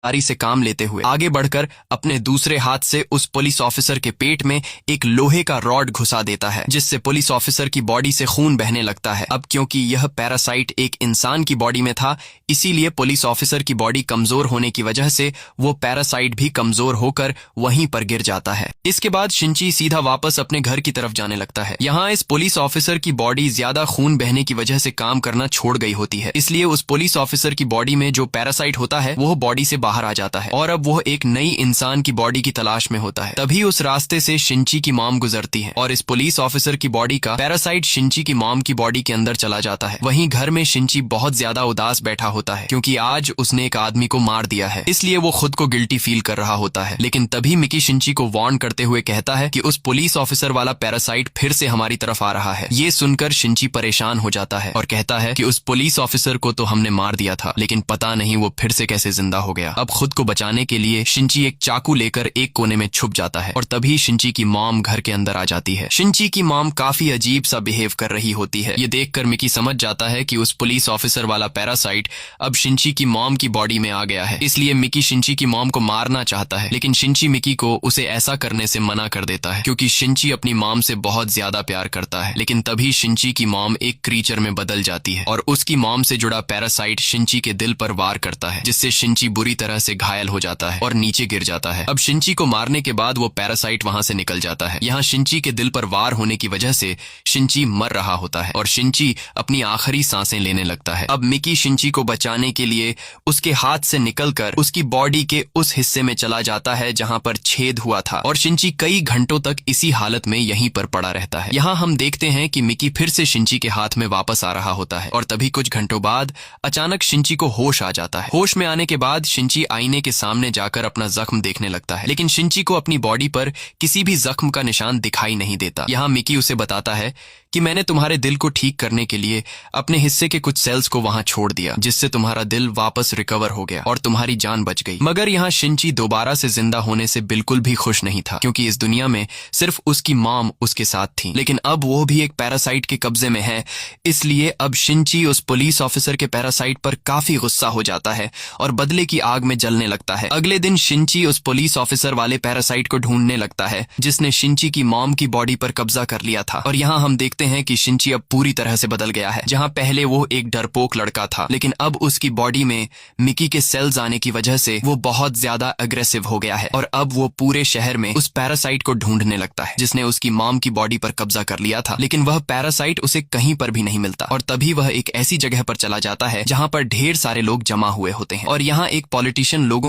ईमानदारी से काम लेते हुए आगे बढ़कर अपने दूसरे हाथ से उस पुलिस ऑफिसर के पेट में एक लोहे का रॉड घुसा देता है, जिससे पुलिस ऑफिसर की बॉडी से खून बहने लगता है। अब क्योंकि यह पैरासाइट एक इंसान की बॉडी में था, इसीलिए पुलिस ऑफिसर की बॉडी कमजोर होने की वजह से वो पैरासाइट भी कमजोर होकर वहीं पर गिर जाता है। इसके बाद शिंची सीधा वापस अपने घर की तरफ जाने लगता है। यहाँ इस पुलिस ऑफिसर की बॉडी ज्यादा खून बहने की वजह से काम करना छोड़ गई होती है, इसलिए उस पुलिस ऑफिसर की बॉडी में जो पैरासाइट होता है वो बॉडी से बाहर आ जाता है और अब वो एक नई इंसान की बॉडी की तलाश में होता है। तभी उस रास्ते से शिंची की मॉम गुजरती है और इस पुलिस ऑफिसर की बॉडी का पैरासाइट शिंची की मॉम की बॉडी के अंदर चला जाता है। वहीं घर में शिंची बहुत ज्यादा उदास बैठा होता है, क्योंकि आज उसने एक आदमी को मार दिया है, इसलिए वो खुद को गिल्टी फील कर रहा होता है। लेकिन तभी मिकी शिंची को वार्न करते हुए कहता है कि उस पुलिस ऑफिसर वाला पैरासाइट फिर से हमारी तरफ आ रहा है। ये सुनकर शिंची परेशान हो जाता है और कहता है कि उस पुलिस ऑफिसर को तो हमने मार दिया था, लेकिन पता नहीं वो फिर से कैसे जिंदा हो गया। अब खुद को बचाने के लिए शिंची एक चाकू लेकर एक कोने में छुप जाता है और तभी शिंची की मॉम घर के अंदर आ जाती है। शिंची की मॉम काफी अजीब सा बिहेव कर रही होती है। ये देखकर मिकी समझ जाता है कि उस पुलिस ऑफिसर वाला पैरासाइट अब शिंची की मॉम की बॉडी में आ गया है, इसलिए मिकी शिंची की मॉम को मारना चाहता है, लेकिन शिंची मिकी को उसे ऐसा करने से मना कर देता है, क्योंकि शिंची अपनी मॉम से बहुत ज्यादा प्यार करता है। लेकिन तभी शिंची की मॉम एक क्रीचर में बदल जाती है और उसकी मॉम से जुड़ा पैरासाइट शिंची के दिल पर वार करता है, जिससे शिंची बुरी तरह से घायल हो जाता है और नीचे गिर जाता है। अब शिंची को मारने के बाद वो पैरासाइट वहां से निकल जाता है। यहाँ शिंची के दिल पर वार होने की वजह से शिंची मर रहा होता है और शिंची अपनी आखिरी सांसें लेने लगता है। अब मिकी शिंची को बचाने के लिए उसके हाथ से निकलकर उसकी बॉडी के उस हिस्से में चला जाता है जहां पर छेद हुआ था और शिंची कई घंटों तक इसी हालत में यहीं पर पड़ा रहता है। यहाँ हम देखते हैं कि मिकी फिर से शिंची के हाथ में वापस आ रहा होता है और तभी कुछ घंटों बाद अचानक शिंची को होश आ जाता है। होश में आने के बाद शिंची आईने के सामने जाकर अपना जख्म देखने लगता है, लेकिन शिंची को अपनी बॉडी पर किसी भी जख्म का निशान दिखाई नहीं देता। यहाँ मिकी उसे बताता है कि मैंने तुम्हारे दिल को ठीक करने के लिए अपने हिस्से के कुछ सेल्स को वहां छोड़ दिया, जिससे तुम्हारा दिल वापस रिकवर हो गया और तुम्हारी जान बच गई। मगर यहाँ शिंची दोबारा से जिंदा होने से बिल्कुल भी खुश नहीं था, क्योंकि इस दुनिया में सिर्फ उसकी मॉम उसके साथ थी, लेकिन अब वो भी एक पैरासाइट के कब्जे में है। इसलिए अब शिंची उस पुलिस ऑफिसर के पैरासाइट पर काफी गुस्सा हो जाता है और बदले की आग में जलने लगता है। अगले दिन शिंची उस पुलिस ऑफिसर वाले पैरासाइट को ढूंढने लगता है, जिसने शिंची की मॉम की बॉडी पर कब्जा कर लिया था। और यहाँ हम देखते हैं कि शिंची अब पूरी तरह से बदल गया है। जहां पहले वो एक डरपोक लड़का था, लेकिन अब उसकी बॉडी में मिकी के सेल्स आने की वजह से वो बहुत ज्यादा अग्रेसिव हो गया है और अब वो पूरे शहर में उस पैरासाइट को ढूंढने लगता है, जिसने उसकी मॉम की बॉडी पर कब्जा कर लिया था। लेकिन वह पैरासाइट उसे कहीं पर भी नहीं मिलता और तभी वह एक ऐसी जगह पर चला जाता है जहां पर ढेर सारे लोग जमा हुए होते हैं और यहाँ एक पॉलिटिशियन लोगों